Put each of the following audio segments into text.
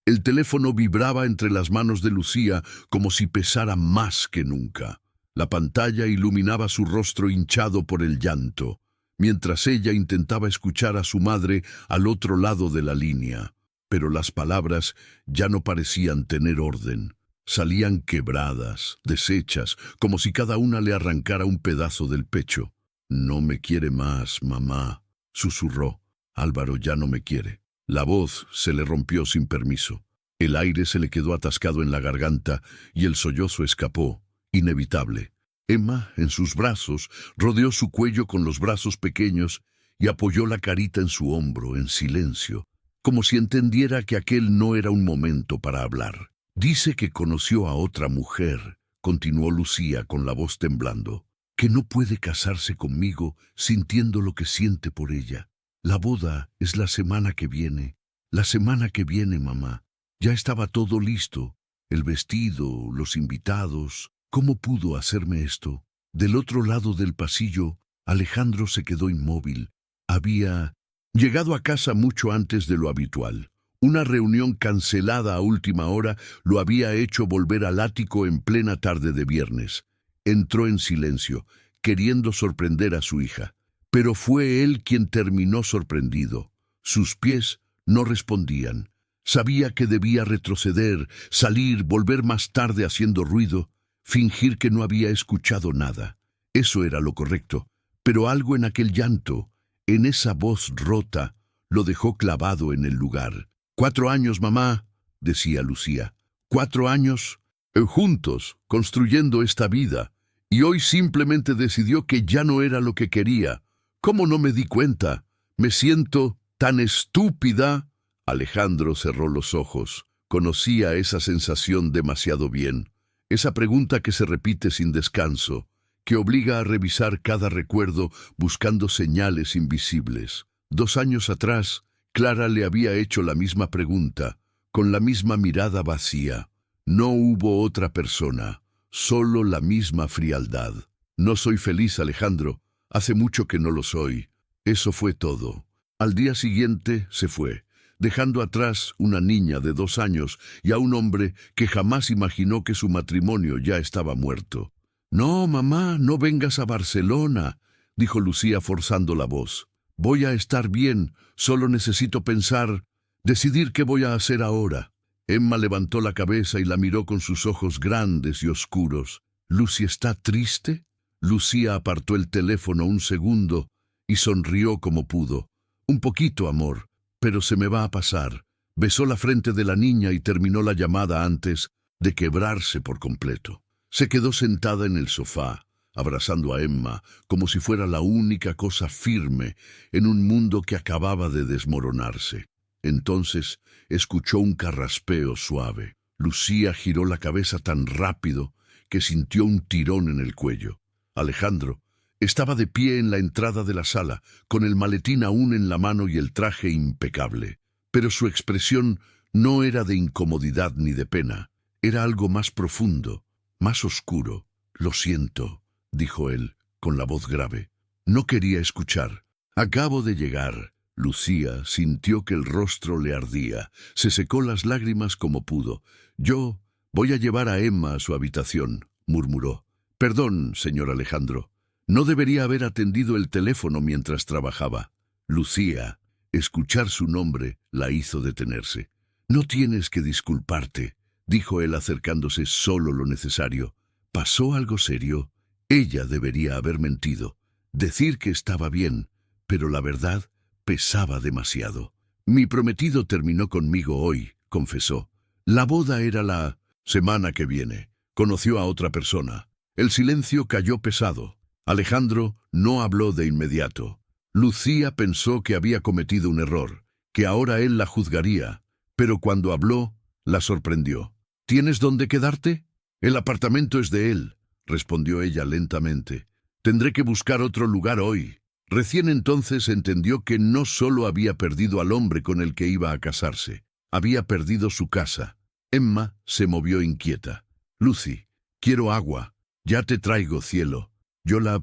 El teléfono vibraba entre las manos de Lucía como si pesara más que nunca. La pantalla iluminaba su rostro hinchado por el llanto, mientras ella intentaba escuchar a su madre al otro lado de la línea. Pero las palabras ya no parecían tener orden. Salían quebradas, deshechas, como si cada una le arrancara un pedazo del pecho. «No me quiere más, mamá», susurró. «Álvaro ya no me quiere». La voz se le rompió sin permiso. El aire se le quedó atascado en la garganta y el sollozo escapó, inevitable. Emma, en sus brazos, rodeó su cuello con los brazos pequeños y apoyó la carita en su hombro, en silencio, como si entendiera que aquel no era un momento para hablar. «Dice que conoció a otra mujer», continuó Lucía con la voz temblando, «que no puede casarse conmigo sintiendo lo que siente por ella. La boda es la semana que viene. La semana que viene, mamá. Ya estaba todo listo. El vestido, los invitados. ¿Cómo pudo hacerme esto?» Del otro lado del pasillo, Alejandro se quedó inmóvil. Había llegado a casa mucho antes de lo habitual. Una reunión cancelada a última hora lo había hecho volver al ático en plena tarde de viernes. Entró en silencio, queriendo sorprender a su hija. Pero fue él quien terminó sorprendido. Sus pies no respondían. Sabía que debía retroceder, salir, volver más tarde haciendo ruido, fingir que no había escuchado nada. Eso era lo correcto. Pero algo en aquel llanto, en esa voz rota, lo dejó clavado en el lugar. 4 años, mamá, decía Lucía. 4 años, juntos, construyendo esta vida. Y hoy simplemente decidió que ya no era lo que quería. ¿Cómo no me di cuenta? Me siento tan estúpida. Alejandro cerró los ojos. Conocía esa sensación demasiado bien. Esa pregunta que se repite sin descanso, que obliga a revisar cada recuerdo buscando señales invisibles. 2 años atrás, Clara le había hecho la misma pregunta, con la misma mirada vacía. No hubo otra persona, solo la misma frialdad. «No soy feliz, Alejandro. Hace mucho que no lo soy». Eso fue todo. Al día siguiente se fue, dejando atrás una niña de 2 años y a un hombre que jamás imaginó que su matrimonio ya estaba muerto. «No, mamá, no vengas a Barcelona», dijo Lucía forzando la voz. «Voy a estar bien, solo necesito pensar, decidir qué voy a hacer ahora». Emma levantó la cabeza y la miró con sus ojos grandes y oscuros. «¿Lucy está triste?» Lucía apartó el teléfono un segundo y sonrió como pudo. «Un poquito, amor, pero se me va a pasar». Besó la frente de la niña y terminó la llamada antes de quebrarse por completo. Se quedó sentada en el sofá, abrazando a Emma como si fuera la única cosa firme en un mundo que acababa de desmoronarse. Entonces escuchó un carraspeo suave. Lucía giró la cabeza tan rápido que sintió un tirón en el cuello. Alejandro estaba de pie en la entrada de la sala, con el maletín aún en la mano y el traje impecable. Pero su expresión no era de incomodidad ni de pena. Era algo más profundo, más oscuro. «Lo siento», dijo él, con la voz grave. No quería escuchar. «Acabo de llegar». Lucía sintió que el rostro le ardía. Se secó las lágrimas como pudo. «Yo voy a llevar a Emma a su habitación», murmuró. «Perdón, señor Alejandro. No debería haber atendido el teléfono mientras trabajaba». Lucía, escuchar su nombre, la hizo detenerse. «No tienes que disculparte», dijo él acercándose, «solo lo necesario». ¿Pasó algo serio? Ella debería haber mentido, decir que estaba bien, pero la verdad pesaba demasiado. «Mi prometido terminó conmigo hoy», confesó. «La boda era la semana que viene. Conoció a otra persona». El silencio cayó pesado. Alejandro no habló de inmediato. Lucía pensó que había cometido un error, que ahora él la juzgaría, pero cuando habló, la sorprendió. «¿Tienes dónde quedarte?» «El apartamento es de él», respondió ella lentamente. «Tendré que buscar otro lugar hoy». Recién entonces entendió que no solo había perdido al hombre con el que iba a casarse, había perdido su casa. Emma se movió inquieta. «Lucy, quiero agua». «Ya te traigo, cielo». «Yo la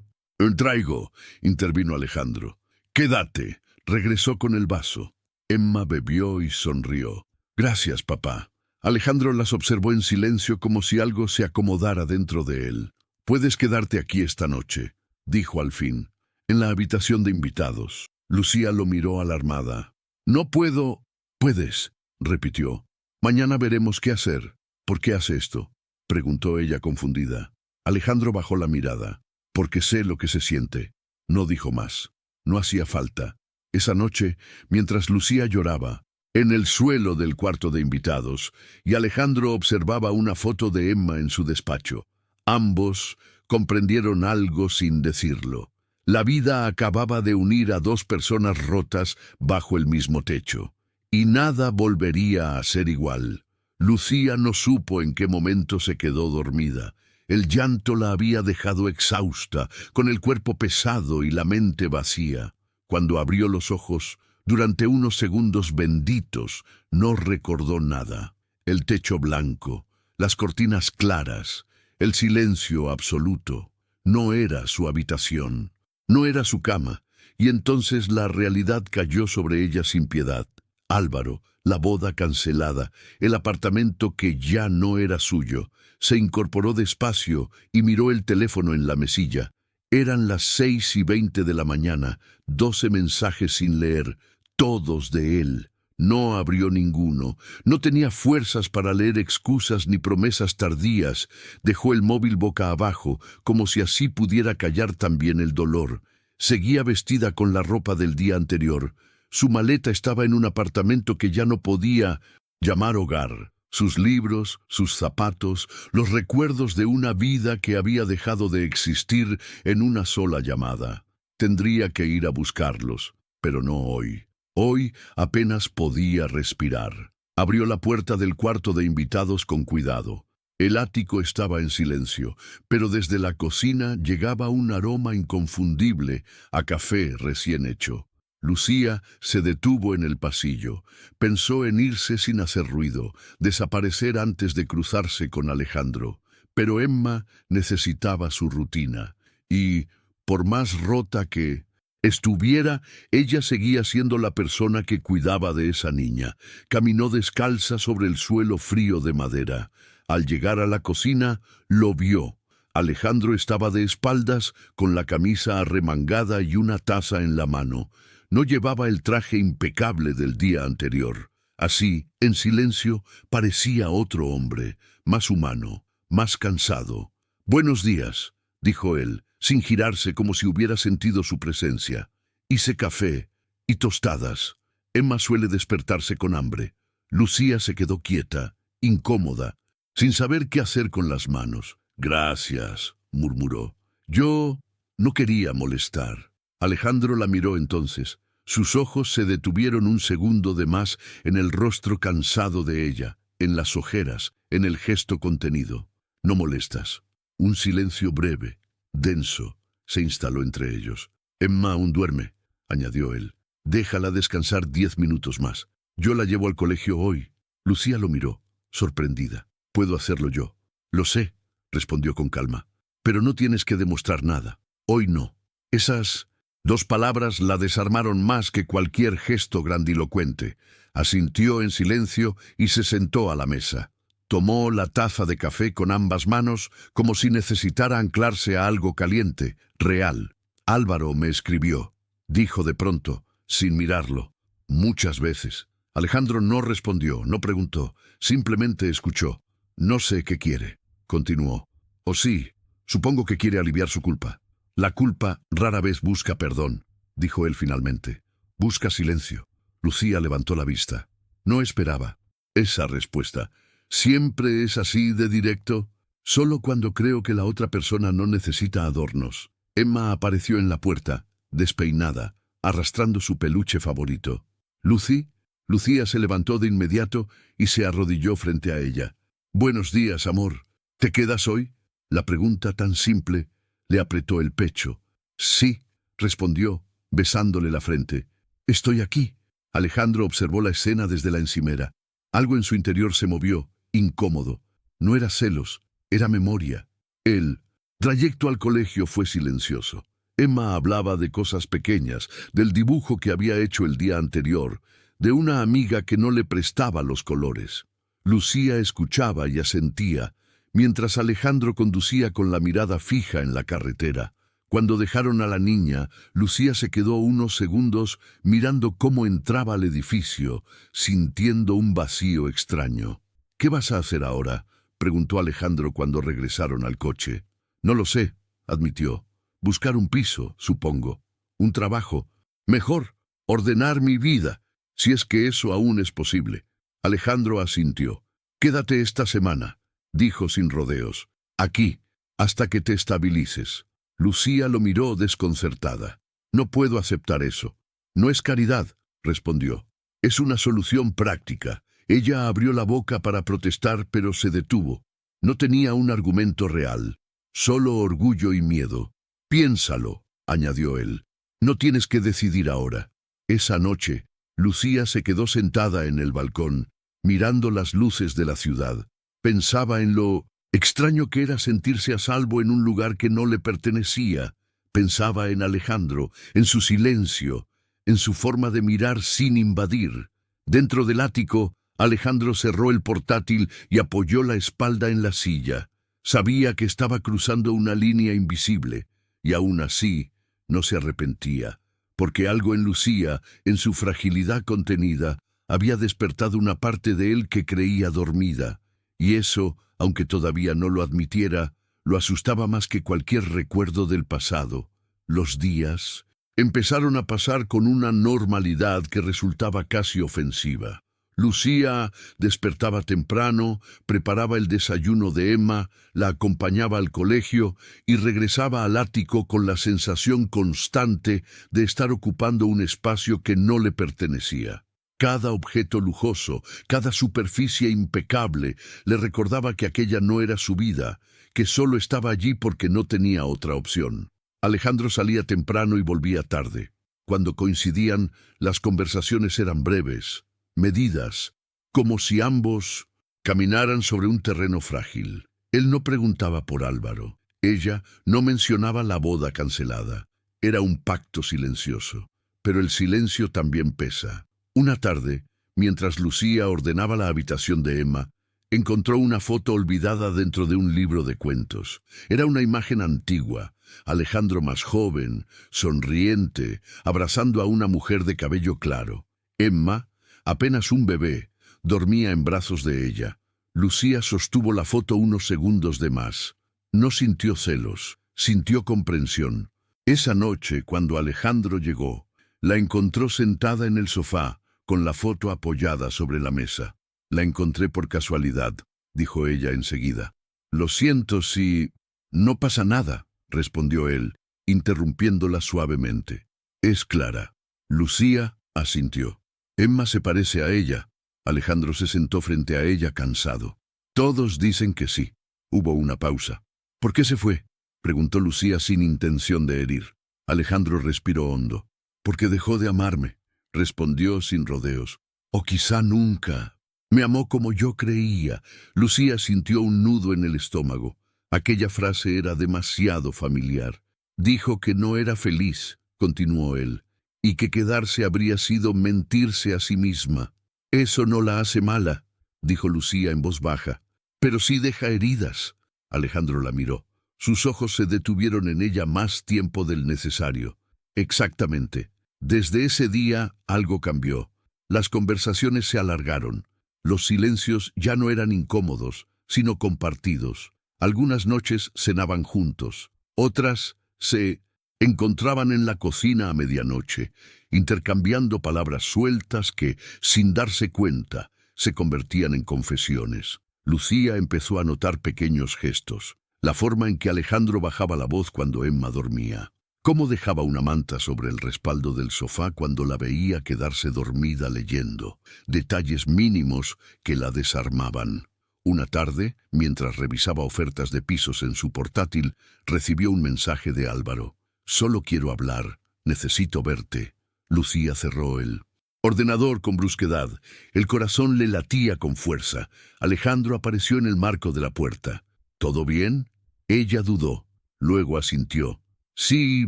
traigo», intervino Alejandro. «Quédate», regresó con el vaso. Emma bebió y sonrió. Gracias, papá. Alejandro las observó en silencio como si algo se acomodara dentro de él. Puedes quedarte aquí esta noche, dijo al fin, en la habitación de invitados. Lucía lo miró alarmada. No puedo. Puedes, repitió. Mañana veremos qué hacer. ¿Por qué hace esto?, preguntó ella confundida. Alejandro bajó la mirada. Porque sé lo que se siente. No dijo más. No hacía falta. Esa noche, mientras Lucía lloraba, en el suelo del cuarto de invitados, y Alejandro observaba una foto de Emma en su despacho, ambos comprendieron algo sin decirlo. La vida acababa de unir a dos personas rotas bajo el mismo techo, y nada volvería a ser igual. Lucía no supo en qué momento se quedó dormida. El llanto la había dejado exhausta, con el cuerpo pesado y la mente vacía. Cuando abrió los ojos, durante unos segundos benditos, no recordó nada. El techo blanco, las cortinas claras, el silencio absoluto. No era su habitación, no era su cama, y entonces la realidad cayó sobre ella sin piedad. Álvaro, la boda cancelada, el apartamento que ya no era suyo. Se incorporó despacio y miró el teléfono en la mesilla. Eran las 6:20 de la mañana, 12 mensajes sin leer, todos de él. No abrió ninguno. No tenía fuerzas para leer excusas ni promesas tardías. Dejó el móvil boca abajo, como si así pudiera callar también el dolor. Seguía vestida con la ropa del día anterior. Su maleta estaba en un apartamento que ya no podía llamar hogar. Sus libros, sus zapatos, los recuerdos de una vida que había dejado de existir en una sola llamada. Tendría que ir a buscarlos, pero no hoy. Hoy apenas podía respirar. Abrió la puerta del cuarto de invitados con cuidado. El ático estaba en silencio, pero desde la cocina llegaba un aroma inconfundible a café recién hecho. Lucía se detuvo en el pasillo. Pensó en irse sin hacer ruido, desaparecer antes de cruzarse con Alejandro. Pero Emma necesitaba su rutina. Y, por más rota que estuviera, ella seguía siendo la persona que cuidaba de esa niña. Caminó descalza sobre el suelo frío de madera. Al llegar a la cocina, lo vio. Alejandro estaba de espaldas, con la camisa arremangada y una taza en la mano. No llevaba el traje impecable del día anterior. Así, en silencio, parecía otro hombre, más humano, más cansado. «Buenos días», dijo él, sin girarse, como si hubiera sentido su presencia. «Hice café y tostadas». Emma suele despertarse con hambre. Lucía se quedó quieta, incómoda, sin saber qué hacer con las manos. «Gracias», murmuró. «Yo no quería molestar». Alejandro la miró entonces. Sus ojos se detuvieron un segundo de más en el rostro cansado de ella, en las ojeras, en el gesto contenido. «No molestas». Un silencio breve, denso, se instaló entre ellos. «Emma aún duerme», añadió él. «Déjala descansar 10 minutos más. Yo la llevo al colegio hoy». Lucía lo miró, sorprendida. «Puedo hacerlo yo». «Lo sé», respondió con calma. «Pero no tienes que demostrar nada. Hoy no». Esas dos palabras la desarmaron más que cualquier gesto grandilocuente. Asintió en silencio y se sentó a la mesa. Tomó la taza de café con ambas manos, como si necesitara anclarse a algo caliente, real. «Álvaro me escribió», dijo de pronto, sin mirarlo. «Muchas veces». Alejandro no respondió, no preguntó, simplemente escuchó. «No sé qué quiere», continuó. «O sí, supongo que quiere aliviar su culpa». «La culpa rara vez busca perdón», dijo él finalmente. «Busca silencio». Lucía levantó la vista. No esperaba esa respuesta. ¿Siempre es así de directo? Solo cuando creo que la otra persona no necesita adornos. Emma apareció en la puerta, despeinada, arrastrando su peluche favorito. «¿Lucy?» Lucía se levantó de inmediato y se arrodilló frente a ella. «Buenos días, amor. ¿Te quedas hoy?» La pregunta tan simple le apretó el pecho. «Sí», respondió, besándole la frente. «Estoy aquí». Alejandro observó la escena desde la encimera. Algo en su interior se movió, incómodo. No era celos, era memoria. El trayecto al colegio fue silencioso. Emma hablaba de cosas pequeñas, del dibujo que había hecho el día anterior, de una amiga que no le prestaba los colores. Lucía escuchaba y asentía, mientras Alejandro conducía con la mirada fija en la carretera. Cuando dejaron a la niña, Lucía se quedó unos segundos mirando cómo entraba al edificio, sintiendo un vacío extraño. «¿Qué vas a hacer ahora?», preguntó Alejandro cuando regresaron al coche. «No lo sé», admitió. «Buscar un piso, supongo. Un trabajo. Mejor, ordenar mi vida, si es que eso aún es posible». Alejandro asintió. «Quédate esta semana», dijo sin rodeos. «Aquí, hasta que te estabilices». Lucía lo miró desconcertada. «No puedo aceptar eso». «No es caridad», respondió. «Es una solución práctica». Ella abrió la boca para protestar, pero se detuvo. No tenía un argumento real, solo orgullo y miedo. «Piénsalo», añadió él. «No tienes que decidir ahora». Esa noche, Lucía se quedó sentada en el balcón, mirando las luces de la ciudad. Pensaba en lo extraño que era sentirse a salvo en un lugar que no le pertenecía. Pensaba en Alejandro, en su silencio, en su forma de mirar sin invadir. Dentro del ático, Alejandro cerró el portátil y apoyó la espalda en la silla. Sabía que estaba cruzando una línea invisible, y aún así no se arrepentía, porque algo en Lucía, en su fragilidad contenida, había despertado una parte de él que creía dormida, y eso, aunque todavía no lo admitiera, lo asustaba más que cualquier recuerdo del pasado. Los días empezaron a pasar con una normalidad que resultaba casi ofensiva. Lucía despertaba temprano, preparaba el desayuno de Emma, la acompañaba al colegio y regresaba al ático con la sensación constante de estar ocupando un espacio que no le pertenecía. Cada objeto lujoso, cada superficie impecable, le recordaba que aquella no era su vida, que solo estaba allí porque no tenía otra opción. Alejandro salía temprano y volvía tarde. Cuando coincidían, las conversaciones eran breves, medidas, como si ambos caminaran sobre un terreno frágil. Él no preguntaba por Álvaro. Ella no mencionaba la boda cancelada. Era un pacto silencioso. Pero el silencio también pesa. Una tarde, mientras Lucía ordenaba la habitación de Emma, encontró una foto olvidada dentro de un libro de cuentos. Era una imagen antigua, Alejandro más joven, sonriente, abrazando a una mujer de cabello claro. Emma, apenas un bebé, dormía en brazos de ella. Lucía sostuvo la foto unos segundos de más. No sintió celos, sintió comprensión. Esa noche, cuando Alejandro llegó, la encontró sentada en el sofá, con la foto apoyada sobre la mesa. «La encontré por casualidad», dijo ella enseguida. «Lo siento si...» «No pasa nada», respondió él, interrumpiéndola suavemente. «Es Clara». Lucía asintió. «Emma se parece a ella». Alejandro se sentó frente a ella cansado. «Todos dicen que sí». Hubo una pausa. «¿Por qué se fue?», preguntó Lucía sin intención de herir. Alejandro respiró hondo. «Porque dejó de amarme», respondió sin rodeos. «O quizá nunca. Me amó como yo creía». Lucía sintió un nudo en el estómago. Aquella frase era demasiado familiar. «Dijo que no era feliz», continuó él, «y que quedarse habría sido mentirse a sí misma». «Eso no la hace mala», dijo Lucía en voz baja. «Pero sí deja heridas». Alejandro la miró. Sus ojos se detuvieron en ella más tiempo del necesario. «Exactamente». Desde ese día algo cambió. Las conversaciones se alargaron. Los silencios ya no eran incómodos, sino compartidos. Algunas noches cenaban juntos. Otras se encontraban en la cocina a medianoche, intercambiando palabras sueltas que, sin darse cuenta, se convertían en confesiones. Lucía empezó a notar pequeños gestos. La forma en que Alejandro bajaba la voz cuando Emma dormía. Cómo dejaba una manta sobre el respaldo del sofá cuando la veía quedarse dormida leyendo. Detalles mínimos que la desarmaban. Una tarde, mientras revisaba ofertas de pisos en su portátil, recibió un mensaje de Álvaro. «Solo quiero hablar. Necesito verte». Lucía cerró el ordenador con brusquedad. El corazón le latía con fuerza. Alejandro apareció en el marco de la puerta. «¿Todo bien?». Ella dudó. Luego asintió. «Sí,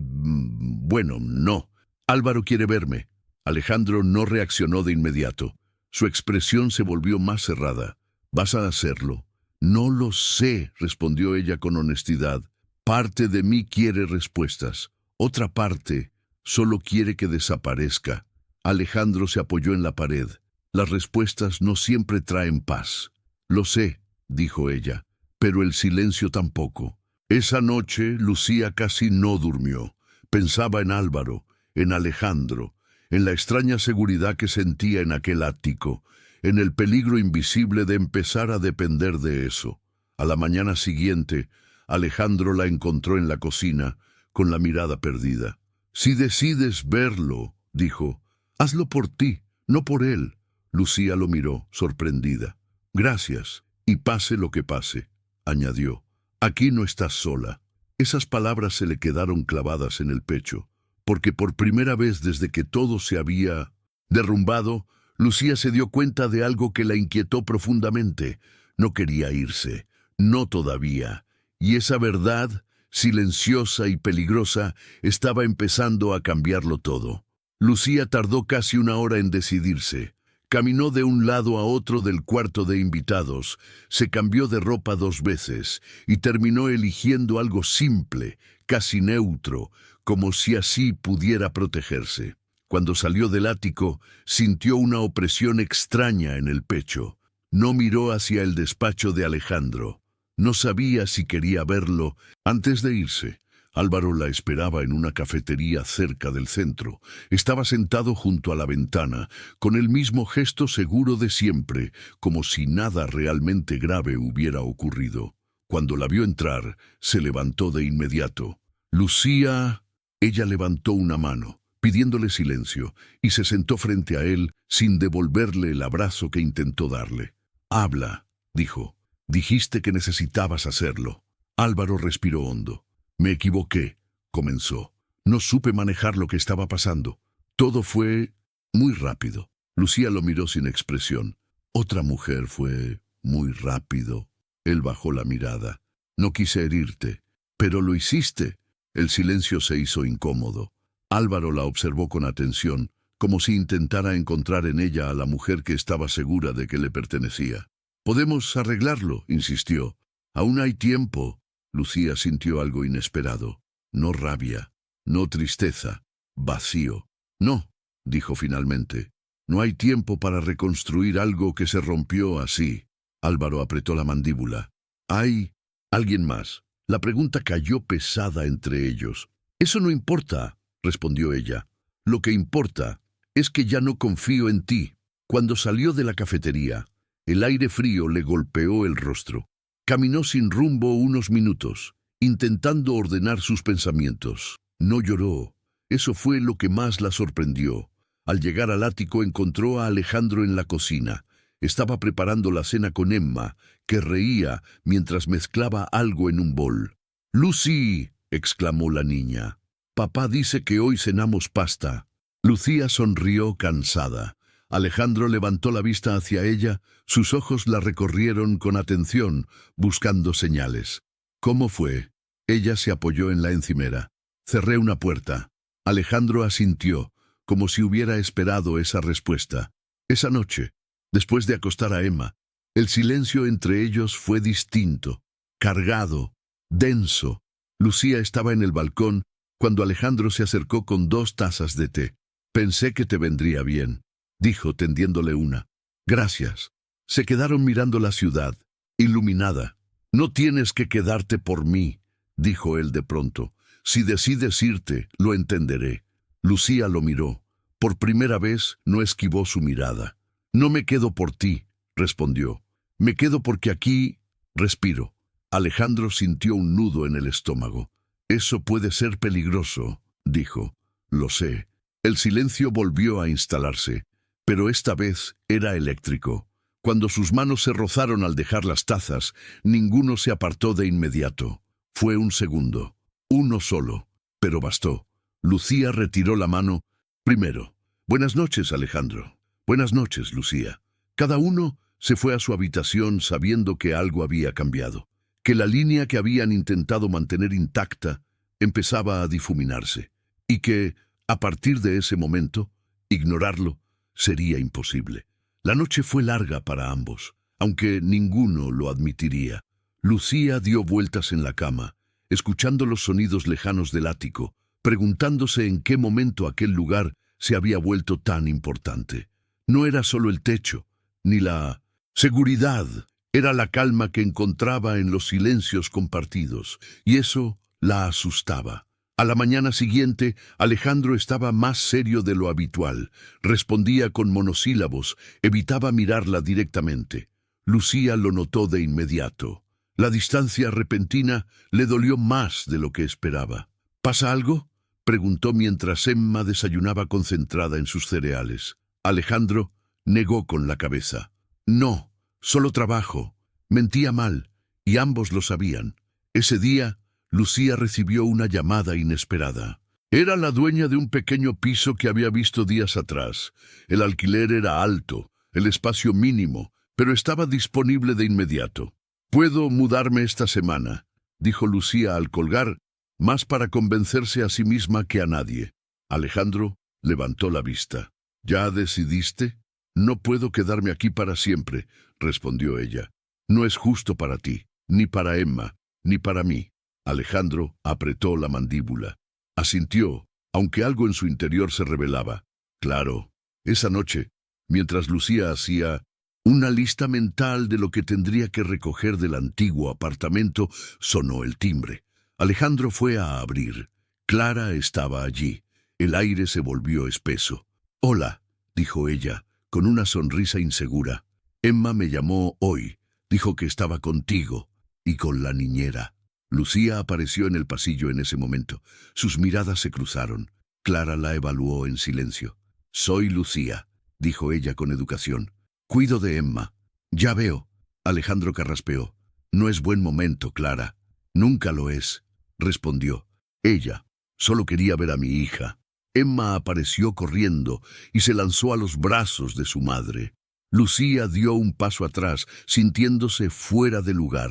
bueno, no. Álvaro quiere verme». Alejandro no reaccionó de inmediato. Su expresión se volvió más cerrada. ¿Vas a hacerlo? No lo sé, respondió ella con honestidad. Parte de mí quiere respuestas. Otra parte solo quiere que desaparezca. Alejandro se apoyó en la pared. Las respuestas no siempre traen paz. Lo sé, dijo ella, pero el silencio tampoco. Esa noche Lucía casi no durmió. Pensaba en Álvaro, en Alejandro, en la extraña seguridad que sentía en aquel ático, en el peligro invisible de empezar a depender de eso. A la mañana siguiente, Alejandro la encontró en la cocina, con la mirada perdida. Si decides verlo, dijo, hazlo por ti, no por él. Lucía lo miró, sorprendida. Gracias, y pase lo que pase, añadió. Aquí no estás sola. Esas palabras se le quedaron clavadas en el pecho, porque por primera vez desde que todo se había derrumbado, Lucía se dio cuenta de algo que la inquietó profundamente. No quería irse, no todavía, y esa verdad, silenciosa y peligrosa, estaba empezando a cambiarlo todo. Lucía tardó casi una hora en decidirse. Caminó de un lado a otro del cuarto de invitados, se cambió de ropa 2 veces y terminó eligiendo algo simple, casi neutro, como si así pudiera protegerse. Cuando salió del ático, sintió una opresión extraña en el pecho. No miró hacia el despacho de Alejandro. No sabía si quería verlo antes de irse. Álvaro la esperaba en una cafetería cerca del centro. Estaba sentado junto a la ventana, con el mismo gesto seguro de siempre, como si nada realmente grave hubiera ocurrido. Cuando la vio entrar, se levantó de inmediato. Lucía, ella levantó una mano, pidiéndole silencio, y se sentó frente a él sin devolverle el abrazo que intentó darle. Habla, dijo. Dijiste que necesitabas hacerlo. Álvaro respiró hondo. Me equivoqué, comenzó. No supe manejar lo que estaba pasando. Todo fue muy rápido. Lucía lo miró sin expresión. Otra mujer fue muy rápido. Él bajó la mirada. No quise herirte, pero lo hiciste. El silencio se hizo incómodo. Álvaro la observó con atención, como si intentara encontrar en ella a la mujer que estaba segura de que le pertenecía. Podemos arreglarlo, insistió. Aún hay tiempo. Lucía sintió algo inesperado. No rabia, no tristeza, vacío. No, dijo finalmente. No hay tiempo para reconstruir algo que se rompió así. Álvaro apretó la mandíbula. ¿Hay alguien más? La pregunta cayó pesada entre ellos. Eso no importa, respondió ella. Lo que importa es que ya no confío en ti. Cuando salió de la cafetería, el aire frío le golpeó el rostro. Caminó sin rumbo unos minutos, intentando ordenar sus pensamientos. No lloró. Eso fue lo que más la sorprendió. Al llegar al ático encontró a Alejandro en la cocina. Estaba preparando la cena con Emma, que reía mientras mezclaba algo en un bol. «¡Lucy!», exclamó la niña. «Papá dice que hoy cenamos pasta». Lucía sonrió cansada. Alejandro levantó la vista hacia ella, sus ojos la recorrieron con atención, buscando señales. «¿Cómo fue?». Ella se apoyó en la encimera. «Cerré una puerta». Alejandro asintió, como si hubiera esperado esa respuesta. Esa noche, después de acostar a Emma, el silencio entre ellos fue distinto, cargado, denso. Lucía estaba en el balcón cuando Alejandro se acercó con 2 tazas de té. «Pensé que te vendría bien», dijo tendiéndole una. «Gracias». Se quedaron mirando la ciudad, iluminada. «No tienes que quedarte por mí», dijo él de pronto. «Si decides irte, lo entenderé». Lucía lo miró. Por primera vez no esquivó su mirada. «No me quedo por ti», respondió. «Me quedo porque aquí respiro». Alejandro sintió un nudo en el estómago. «Eso puede ser peligroso», dijo. «Lo sé». El silencio volvió a instalarse, pero esta vez era eléctrico. Cuando sus manos se rozaron al dejar las tazas, ninguno se apartó de inmediato. Fue un segundo, uno solo, pero bastó. Lucía retiró la mano. «Primero, buenas noches, Alejandro». «Buenas noches, Lucía». Cada uno se fue a su habitación sabiendo que algo había cambiado, que la línea que habían intentado mantener intacta empezaba a difuminarse, y que, a partir de ese momento, Ignorarlo sería imposible. La noche fue larga para ambos, aunque ninguno lo admitiría. Lucía dio vueltas en la cama, escuchando los sonidos lejanos del ático, preguntándose en qué momento aquel lugar se había vuelto tan importante. No era solo el techo, ni la seguridad, era la calma que encontraba en los silencios compartidos, y eso la asustaba. A la mañana siguiente, Alejandro estaba más serio de lo habitual. Respondía con monosílabos, evitaba mirarla directamente. Lucía lo notó de inmediato. La distancia repentina le dolió más de lo que esperaba. ¿Pasa algo?, preguntó mientras Emma desayunaba concentrada en sus cereales. Alejandro negó con la cabeza. No, solo trabajo. Mentía mal, y ambos lo sabían. Ese día, Lucía recibió una llamada inesperada. Era la dueña de un pequeño piso que había visto días atrás. El alquiler era alto, el espacio mínimo, pero estaba disponible de inmediato. «Puedo mudarme esta semana», dijo Lucía al colgar, más para convencerse a sí misma que a nadie. Alejandro levantó la vista. «¿Ya decidiste?» «No puedo quedarme aquí para siempre», respondió ella. «No es justo para ti, ni para Emma, ni para mí». Alejandro apretó la mandíbula. Asintió, aunque algo en su interior se rebelaba. Claro, esa noche, mientras Lucía hacía una lista mental de lo que tendría que recoger del antiguo apartamento, sonó el timbre. Alejandro fue a abrir. Clara estaba allí. El aire se volvió espeso. «Hola», dijo ella, con una sonrisa insegura. «Emma me llamó hoy. Dijo que estaba contigo y con la niñera». Lucía apareció en el pasillo en ese momento. Sus miradas se cruzaron. Clara la evaluó en silencio. «Soy Lucía», dijo ella con educación. «Cuido de Emma». «Ya veo», Alejandro carraspeó. «No es buen momento, Clara». «Nunca lo es», respondió. «Ella solo quería ver a mi hija». Emma apareció corriendo y se lanzó a los brazos de su madre. Lucía dio un paso atrás, sintiéndose fuera de lugar.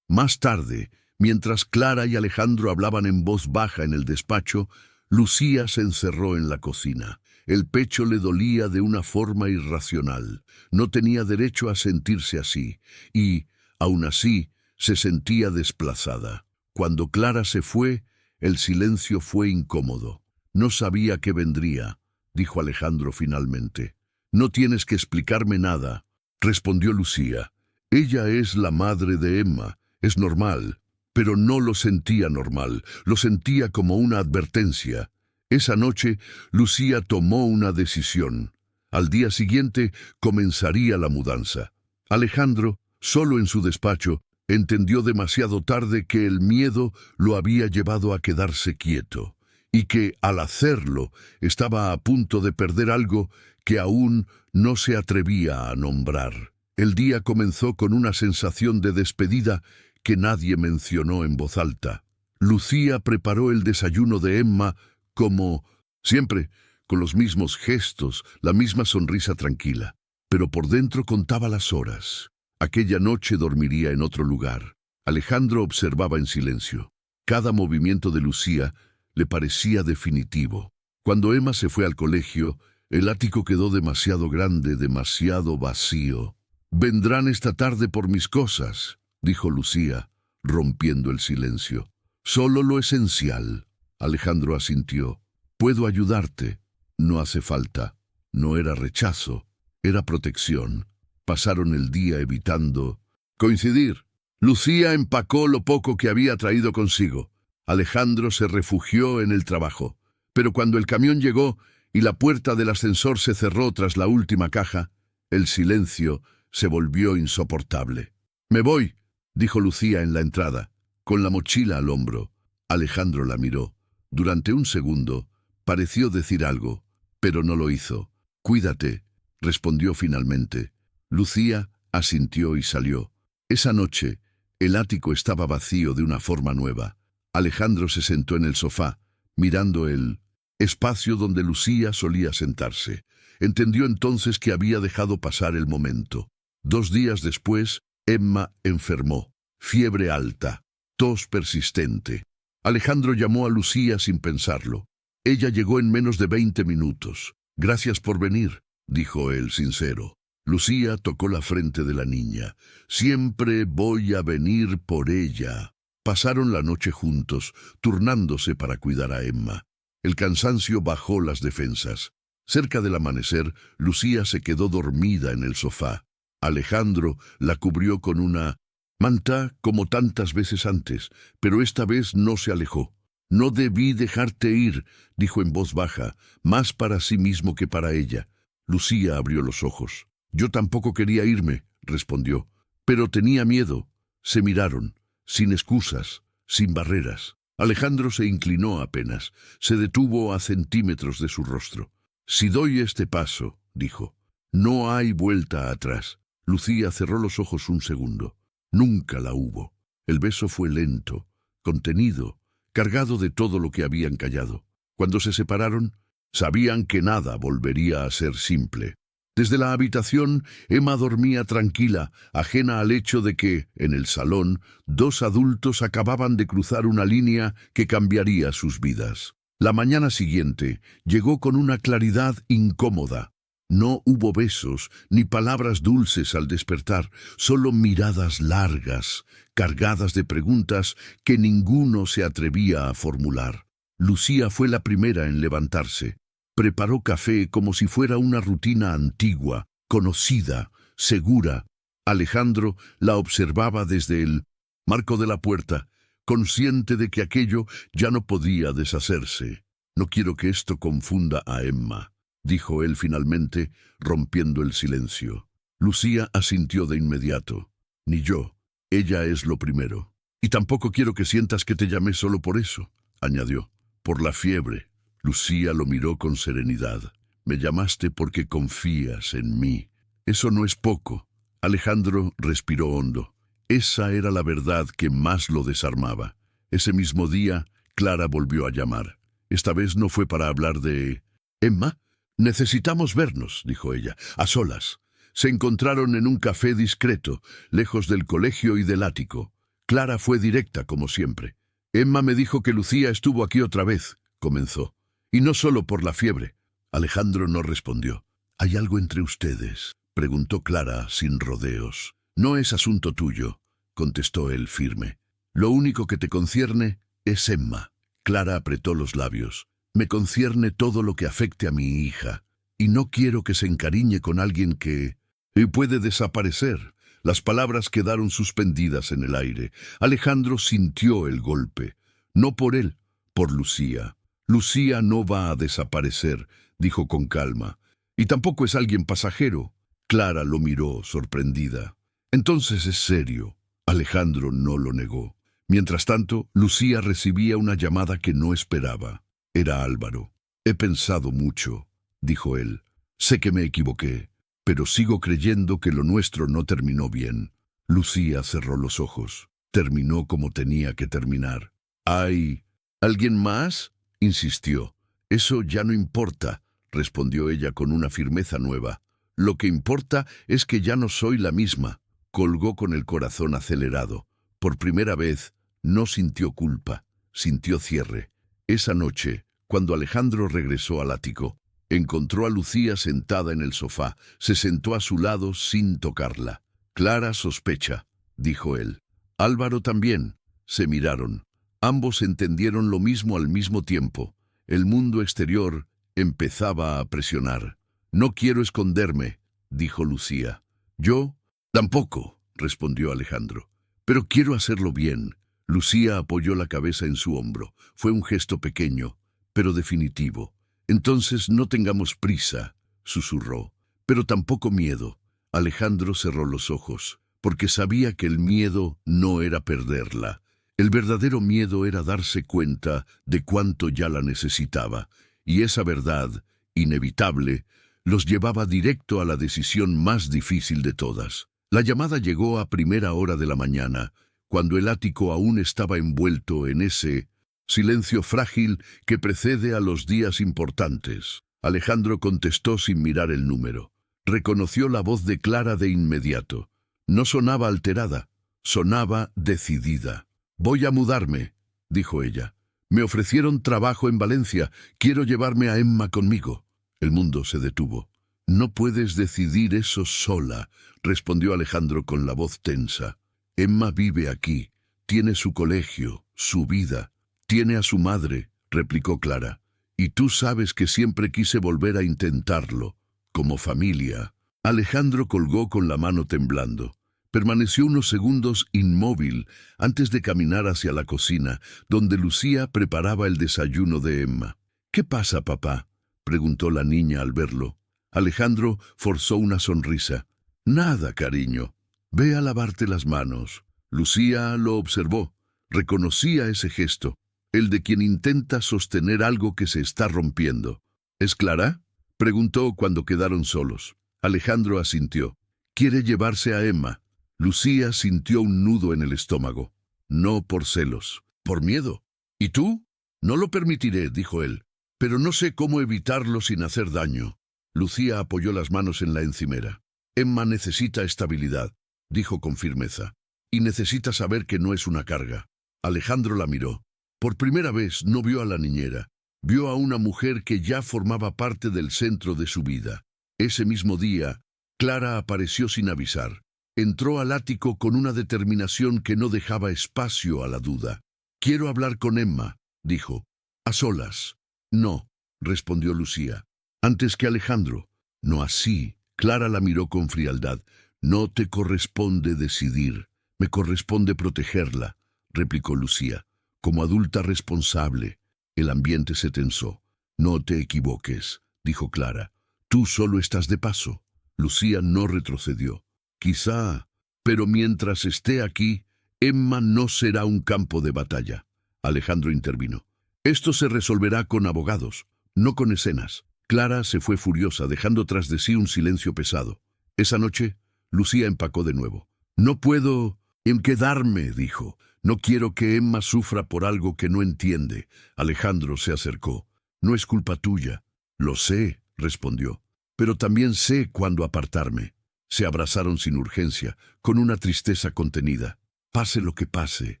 Más tarde, mientras Clara y Alejandro hablaban en voz baja en el despacho, Lucía se encerró en la cocina. El pecho le dolía de una forma irracional. No tenía derecho a sentirse así, y, aun así, se sentía desplazada. Cuando Clara se fue, el silencio fue incómodo. «No sabía qué vendría», dijo Alejandro finalmente. «No tienes que explicarme nada», respondió Lucía. «Ella es la madre de Emma, es normal». Pero no lo sentía normal, lo sentía como una advertencia. Esa noche, Lucía tomó una decisión. Al día siguiente comenzaría la mudanza. Alejandro, solo en su despacho, entendió demasiado tarde que el miedo lo había llevado a quedarse quieto, y que, al hacerlo, estaba a punto de perder algo que aún no se atrevía a nombrar. El día comenzó con una sensación de despedida que nadie mencionó en voz alta. Lucía preparó el desayuno de Emma como siempre, con los mismos gestos, la misma sonrisa tranquila. Pero por dentro contaba las horas. Aquella noche dormiría en otro lugar. Alejandro observaba en silencio. Cada movimiento de Lucía le parecía definitivo. Cuando Emma se fue al colegio, el ático quedó demasiado grande, demasiado vacío. «Vendrán esta tarde por mis cosas», dijo Lucía, rompiendo el silencio. «Solo lo esencial». Alejandro asintió. «Puedo ayudarte». «No hace falta». No era rechazo, era protección. Pasaron el día evitando coincidir. Lucía empacó lo poco que había traído consigo. Alejandro se refugió en el trabajo. Pero cuando el camión llegó y la puerta del ascensor se cerró tras la última caja, el silencio se volvió insoportable. «Me voy», dijo Lucía en la entrada, con la mochila al hombro. Alejandro la miró. Durante un segundo, pareció decir algo, pero no lo hizo. «Cuídate», respondió finalmente. Lucía asintió y salió. Esa noche, el ático estaba vacío de una forma nueva. Alejandro se sentó en el sofá, mirando el espacio donde Lucía solía sentarse. Entendió entonces que había dejado pasar el momento. 2 días después, Emma enfermó. Fiebre alta, tos persistente. Alejandro llamó a Lucía sin pensarlo. Ella llegó en menos de 20 minutos. Gracias por venir, dijo él sincero. Lucía tocó la frente de la niña. Siempre voy a venir por ella. Pasaron la noche juntos, turnándose para cuidar a Emma. El cansancio bajó las defensas. Cerca del amanecer, Lucía se quedó dormida en el sofá. Alejandro la cubrió con una manta como tantas veces antes, pero esta vez no se alejó. «No debí dejarte ir», dijo en voz baja, más para sí mismo que para ella. Lucía abrió los ojos. «Yo tampoco quería irme», respondió, «pero tenía miedo». Se miraron, sin excusas, sin barreras. Alejandro se inclinó apenas, se detuvo a centímetros de su rostro. «Si doy este paso», dijo, «no hay vuelta atrás». Lucía cerró los ojos un segundo. Nunca la hubo. El beso fue lento, contenido, cargado de todo lo que habían callado. Cuando se separaron, sabían que nada volvería a ser simple. Desde la habitación, Emma dormía tranquila, ajena al hecho de que, en el salón, dos adultos acababan de cruzar una línea que cambiaría sus vidas. La mañana siguiente llegó con una claridad incómoda. No hubo besos ni palabras dulces al despertar, solo miradas largas, cargadas de preguntas que ninguno se atrevía a formular. Lucía fue la primera en levantarse. Preparó café como si fuera una rutina antigua, conocida, segura. Alejandro la observaba desde el marco de la puerta, consciente de que aquello ya no podía deshacerse. «No quiero que esto confunda a Emma», dijo él finalmente, rompiendo el silencio. Lucía asintió de inmediato. «Ni yo. Ella es lo primero. Y tampoco quiero que sientas que te llamé solo por eso», añadió. «Por la fiebre». Lucía lo miró con serenidad. «Me llamaste porque confías en mí. Eso no es poco». Alejandro respiró hondo. Esa era la verdad que más lo desarmaba. Ese mismo día, Clara volvió a llamar. Esta vez no fue para hablar de... «Emma, necesitamos vernos», dijo ella, «a solas». Se encontraron en un café discreto, lejos del colegio y del ático. Clara fue directa, como siempre. «Emma me dijo que Lucía estuvo aquí otra vez», comenzó. «Y no solo por la fiebre». Alejandro no respondió. «¿Hay algo entre ustedes?», preguntó Clara sin rodeos. «No es asunto tuyo», contestó él firme. «Lo único que te concierne es Emma». Clara apretó los labios. «Me concierne todo lo que afecte a mi hija, y no quiero que se encariñe con alguien que... y puede desaparecer». Las palabras quedaron suspendidas en el aire. Alejandro sintió el golpe. No por él, por Lucía. «Lucía no va a desaparecer», dijo con calma. «Y tampoco es alguien pasajero». Clara lo miró, sorprendida. «Entonces es serio». Alejandro no lo negó. Mientras tanto, Lucía recibía una llamada que no esperaba. Era Álvaro. «He pensado mucho», dijo él. «Sé que me equivoqué, pero sigo creyendo que lo nuestro no terminó bien». Lucía cerró los ojos. Terminó como tenía que terminar. «¿Hay alguien más?», insistió. «Eso ya no importa», respondió ella con una firmeza nueva. «Lo que importa es que ya no soy la misma». Colgó con el corazón acelerado. Por primera vez, no sintió culpa, sintió cierre. Esa noche, cuando Alejandro regresó al ático, encontró a Lucía sentada en el sofá. Se sentó a su lado sin tocarla. «Clara sospecha», dijo él. «Álvaro también». Se miraron. Ambos entendieron lo mismo al mismo tiempo. El mundo exterior empezaba a presionar. «No quiero esconderme», dijo Lucía. «Yo tampoco», respondió Alejandro. «Pero quiero hacerlo bien». Lucía apoyó la cabeza en su hombro. Fue un gesto pequeño, pero definitivo. «Entonces no tengamos prisa», susurró, «pero tampoco miedo». Alejandro cerró los ojos, porque sabía que el miedo no era perderla. El verdadero miedo era darse cuenta de cuánto ya la necesitaba, y esa verdad, inevitable, los llevaba directo a la decisión más difícil de todas. La llamada llegó a primera hora de la mañana, cuando el ático aún estaba envuelto en ese silencio frágil que precede a los días importantes. Alejandro contestó sin mirar el número. Reconoció la voz de Clara de inmediato. No sonaba alterada, sonaba decidida. «Voy a mudarme», dijo ella. «Me ofrecieron trabajo en Valencia. Quiero llevarme a Emma conmigo». El mundo se detuvo. «No puedes decidir eso sola», respondió Alejandro con la voz tensa. «Emma vive aquí, tiene su colegio, su vida, tiene a su madre», replicó Clara. «Y tú sabes que siempre quise volver a intentarlo, como familia». Alejandro colgó con la mano temblando. Permaneció unos segundos inmóvil antes de caminar hacia la cocina, donde Lucía preparaba el desayuno de Emma. «¿Qué pasa, papá?», preguntó la niña al verlo. Alejandro forzó una sonrisa. «Nada, cariño. Ve a lavarte las manos». Lucía lo observó. Reconocía ese gesto, el de quien intenta sostener algo que se está rompiendo. «¿Es Clara?», preguntó cuando quedaron solos. Alejandro asintió. «Quiere llevarse a Emma». Lucía sintió un nudo en el estómago. No por celos, por miedo. «¿Y tú?». «No lo permitiré», dijo él, «pero no sé cómo evitarlo sin hacer daño». Lucía apoyó las manos en la encimera. «Emma necesita estabilidad», dijo con firmeza, «y necesita saber que no es una carga». Alejandro la miró. Por primera vez no vio a la niñera. Vio a una mujer que ya formaba parte del centro de su vida. Ese mismo día, Clara apareció sin avisar. Entró al ático con una determinación que no dejaba espacio a la duda. «Quiero hablar con Emma», dijo. «A solas». «No», respondió Lucía. «Antes que Alejandro». «No así». Clara la miró con frialdad. «No te corresponde decidir. Me corresponde protegerla», replicó Lucía. «Como adulta responsable». El ambiente se tensó. «No te equivoques», dijo Clara. «Tú solo estás de paso». Lucía no retrocedió. «Quizá, pero mientras esté aquí, Emma no será un campo de batalla». Alejandro intervino. «Esto se resolverá con abogados, no con escenas». Clara se fue furiosa, dejando tras de sí un silencio pesado. Esa noche, Lucía empacó de nuevo. «No puedo quedarme», dijo. «No quiero que Emma sufra por algo que no entiende». Alejandro se acercó. «No es culpa tuya». «Lo sé», respondió. «Pero también sé cuándo apartarme». Se abrazaron sin urgencia, con una tristeza contenida. «Pase lo que pase»,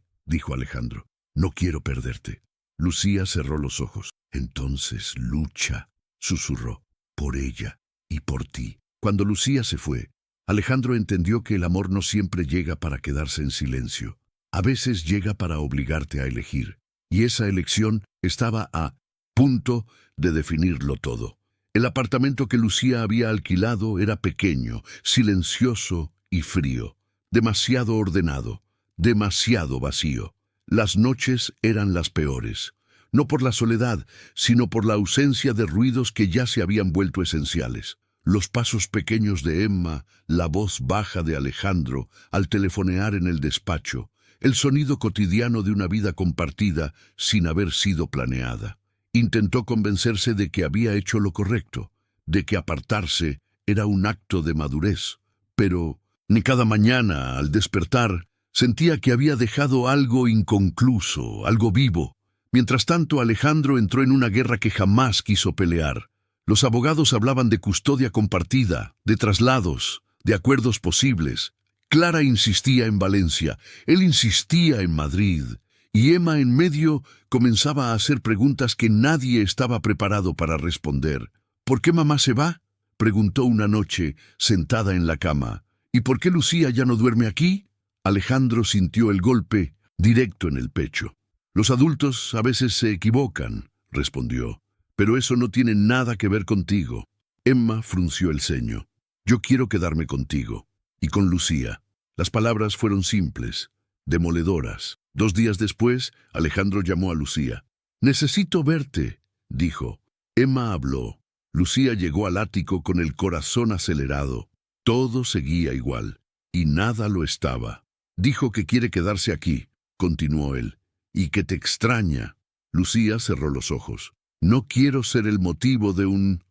dijo Alejandro. «No quiero perderte». Lucía cerró los ojos. «Entonces lucha», susurró, «por ella y por ti». Cuando Lucía se fue, Alejandro entendió que el amor no siempre llega para quedarse en silencio. A veces llega para obligarte a elegir, y esa elección estaba a punto de definirlo todo. El apartamento que Lucía había alquilado era pequeño, silencioso y frío, demasiado ordenado, demasiado vacío. Las noches eran las peores, no por la soledad, sino por la ausencia de ruidos que ya se habían vuelto esenciales. Los pasos pequeños de Emma, la voz baja de Alejandro al telefonear en el despacho, el sonido cotidiano de una vida compartida sin haber sido planeada. Intentó convencerse de que había hecho lo correcto, de que apartarse era un acto de madurez, pero ni cada mañana, al despertar, sentía que había dejado algo inconcluso, algo vivo. Mientras tanto, Alejandro entró en una guerra que jamás quiso pelear. Los abogados hablaban de custodia compartida, de traslados, de acuerdos posibles. Clara insistía en Valencia, él insistía en Madrid, y Emma en medio comenzaba a hacer preguntas que nadie estaba preparado para responder. «¿Por qué mamá se va?», preguntó una noche, sentada en la cama. «¿Y por qué Lucía ya no duerme aquí?». Alejandro sintió el golpe directo en el pecho. «Los adultos a veces se equivocan», respondió, «pero eso no tiene nada que ver contigo». Emma frunció el ceño. «Yo quiero quedarme contigo y con Lucía». Las palabras fueron simples, demoledoras. 2 días después, Alejandro llamó a Lucía. «Necesito verte», dijo. Emma habló. Lucía llegó al ático con el corazón acelerado. Todo seguía igual, y nada lo estaba. «Dijo que quiere quedarse aquí», continuó él, «y que te extraña». Lucía cerró los ojos. «No quiero ser el motivo de un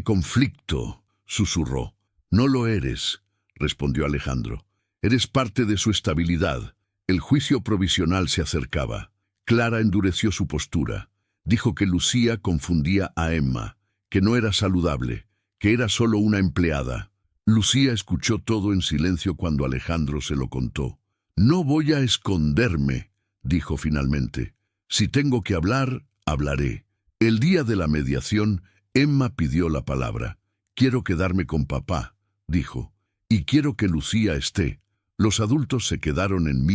conflicto», susurró. «No lo eres», respondió Alejandro. «Eres parte de su estabilidad». El juicio provisional se acercaba. Clara endureció su postura. Dijo que Lucía confundía a Emma, que no era saludable, que era solo una empleada. Lucía escuchó todo en silencio cuando Alejandro se lo contó. «No voy a esconderme», dijo finalmente. «Si tengo que hablar, hablaré». El día de la mediación, Emma pidió la palabra. «Quiero quedarme con papá», dijo, «y quiero que Lucía esté». Los adultos se quedaron en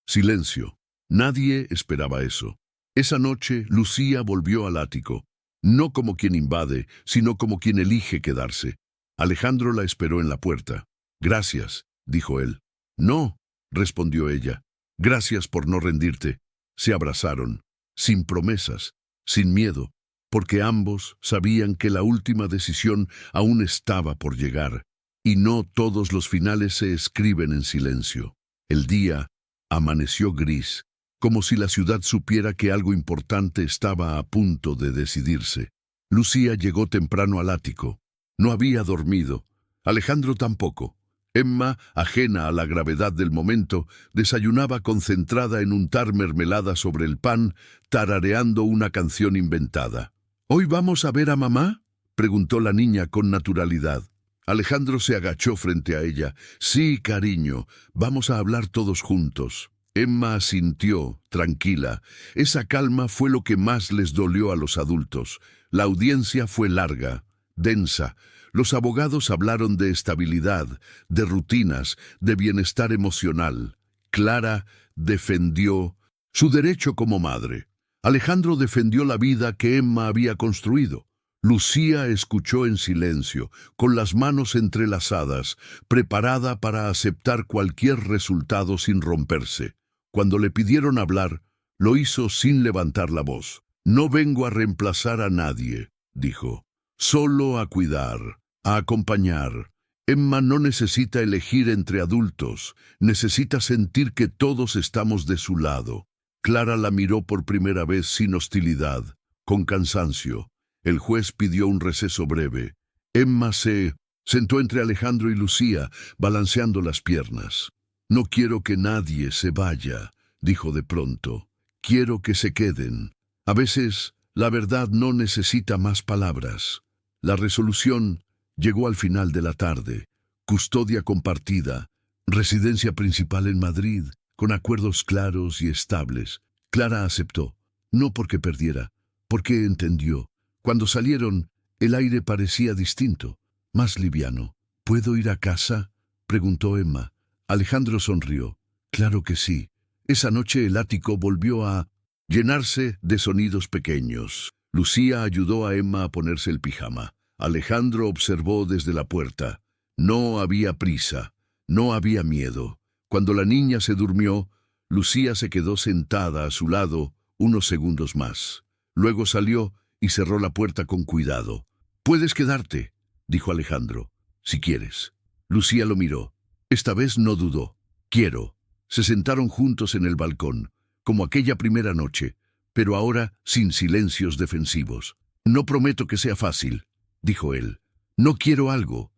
silencio. Nadie esperaba eso. Esa noche, Lucía volvió al ático, no como quien invade, sino como quien elige quedarse. Alejandro la esperó en la puerta. «Gracias», dijo él. «No», respondió ella. «Gracias por no rendirte». Se abrazaron, sin promesas, sin miedo, porque ambos sabían que la última decisión aún estaba por llegar, y no todos los finales se escriben en silencio. El día amaneció gris, como si la ciudad supiera que algo importante estaba a punto de decidirse. Lucía llegó temprano al ático. No había dormido. Alejandro tampoco. Emma, ajena a la gravedad del momento, desayunaba concentrada en untar mermelada sobre el pan, tarareando una canción inventada. «¿Hoy vamos a ver a mamá?», preguntó la niña con naturalidad. Alejandro se agachó frente a ella. «Sí, cariño, vamos a hablar todos juntos». Emma asintió, tranquila. Esa calma fue lo que más les dolió a los adultos. La audiencia fue larga, densa. Los abogados hablaron de estabilidad, de rutinas, de bienestar emocional. Clara defendió su derecho como madre. Alejandro defendió la vida que Emma había construido. Lucía escuchó en silencio, con las manos entrelazadas, preparada para aceptar cualquier resultado sin romperse. Cuando le pidieron hablar, lo hizo sin levantar la voz. «No vengo a reemplazar a nadie», dijo. «Solo a cuidar, a acompañar. Emma no necesita elegir entre adultos, necesita sentir que todos estamos de su lado». Clara la miró por primera vez sin hostilidad, con cansancio. El juez pidió un receso breve. Emma se sentó entre Alejandro y Lucía, balanceando las piernas. «No quiero que nadie se vaya», dijo de pronto. «Quiero que se queden. A veces, la verdad no necesita más palabras». La resolución llegó al final de la tarde. Custodia compartida, residencia principal en Madrid, con acuerdos claros y estables. Clara aceptó, no porque perdiera, porque entendió. Cuando salieron, el aire parecía distinto, más liviano. «¿Puedo ir a casa?», preguntó Emma. Alejandro sonrió. «Claro que sí». Esa noche el ático volvió a llenarse de sonidos pequeños. Lucía ayudó a Emma a ponerse el pijama. Alejandro observó desde la puerta. No había prisa, no había miedo. Cuando la niña se durmió, Lucía se quedó sentada a su lado unos segundos más. Luego salió y cerró la puerta con cuidado. «Puedes quedarte», dijo Alejandro, «si quieres». Lucía lo miró. Esta vez no dudó. «Quiero». Se sentaron juntos en el balcón, como aquella primera noche, pero ahora sin silencios defensivos. «No prometo que sea fácil», dijo él. «No quiero algo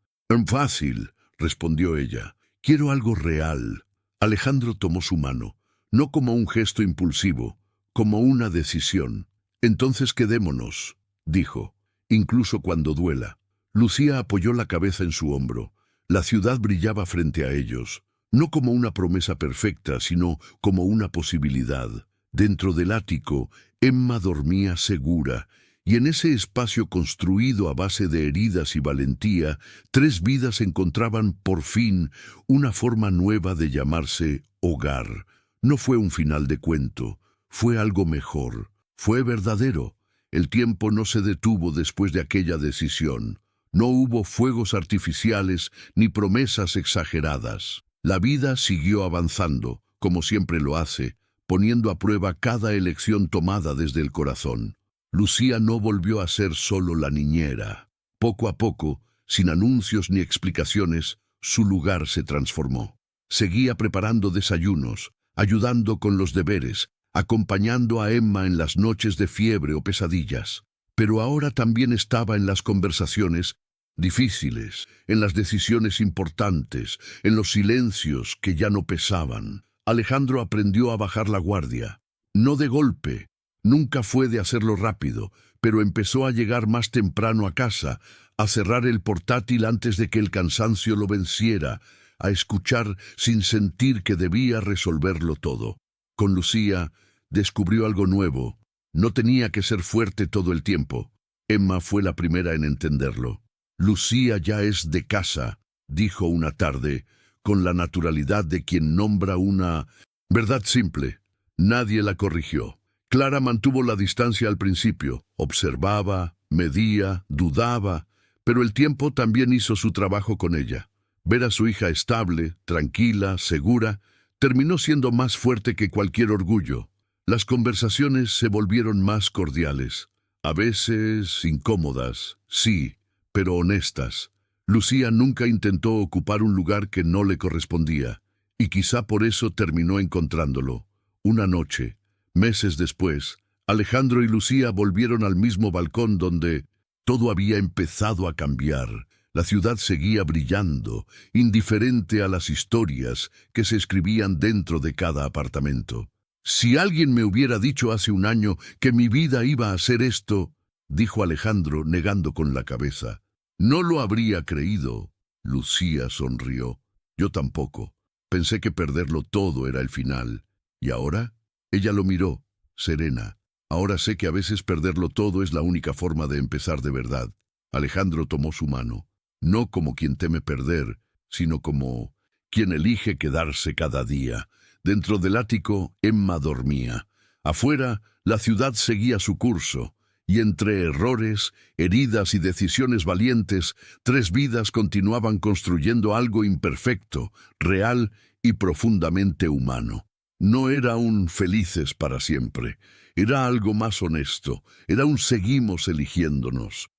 fácil», respondió ella. «Quiero algo real». Alejandro tomó su mano, no como un gesto impulsivo, como una decisión. «Entonces quedémonos», dijo, «incluso cuando duela». Lucía apoyó la cabeza en su hombro. La ciudad brillaba frente a ellos, no como una promesa perfecta, sino como una posibilidad. Dentro del ático, Emma dormía segura, y en ese espacio construido a base de heridas y valentía, 3 vidas encontraban por fin una forma nueva de llamarse hogar. No fue un final de cuento, fue algo mejor, fue verdadero. El tiempo no se detuvo después de aquella decisión. No hubo fuegos artificiales ni promesas exageradas. La vida siguió avanzando, como siempre lo hace, poniendo a prueba cada elección tomada desde el corazón. Lucía no volvió a ser solo la niñera. Poco a poco, sin anuncios ni explicaciones, su lugar se transformó. Seguía preparando desayunos, ayudando con los deberes, acompañando a Emma en las noches de fiebre o pesadillas. Pero ahora también estaba en las conversaciones difíciles, en las decisiones importantes, en los silencios que ya no pesaban. Alejandro aprendió a bajar la guardia. No de golpe, nunca fue de hacerlo rápido, pero empezó a llegar más temprano a casa, a cerrar el portátil antes de que el cansancio lo venciera, a escuchar sin sentir que debía resolverlo todo. Con Lucía descubrió algo nuevo. No tenía que ser fuerte todo el tiempo. Emma fue la primera en entenderlo. Lucía ya es de casa, dijo una tarde, con la naturalidad de quien nombra una verdad simple. Nadie la corrigió. Clara mantuvo la distancia al principio, observaba, medía, dudaba, pero el tiempo también hizo su trabajo con ella. Ver a su hija estable, tranquila, segura, terminó siendo más fuerte que cualquier orgullo. Las conversaciones se volvieron más cordiales, a veces incómodas, sí, pero honestas. Lucía nunca intentó ocupar un lugar que no le correspondía, y quizá por eso terminó encontrándolo. Una noche, meses después, Alejandro y Lucía volvieron al mismo balcón donde todo había empezado a cambiar. La ciudad seguía brillando, indiferente a las historias que se escribían dentro de cada apartamento. Si alguien me hubiera dicho hace un año que mi vida iba a ser esto, dijo Alejandro negando con la cabeza. No lo habría creído. Lucía sonrió. Yo tampoco. Pensé que perderlo todo era el final. ¿Y ahora? Ella lo miró, serena. Ahora sé que a veces perderlo todo es la única forma de empezar de verdad. Alejandro tomó su mano, no como quien teme perder, sino como quien elige quedarse cada día. Dentro del ático, Emma dormía. Afuera, la ciudad seguía su curso, y entre errores, heridas y decisiones valientes, 3 vidas continuaban construyendo algo imperfecto, real y profundamente humano. No era un felices para siempre, era algo más honesto, era un seguimos eligiéndonos.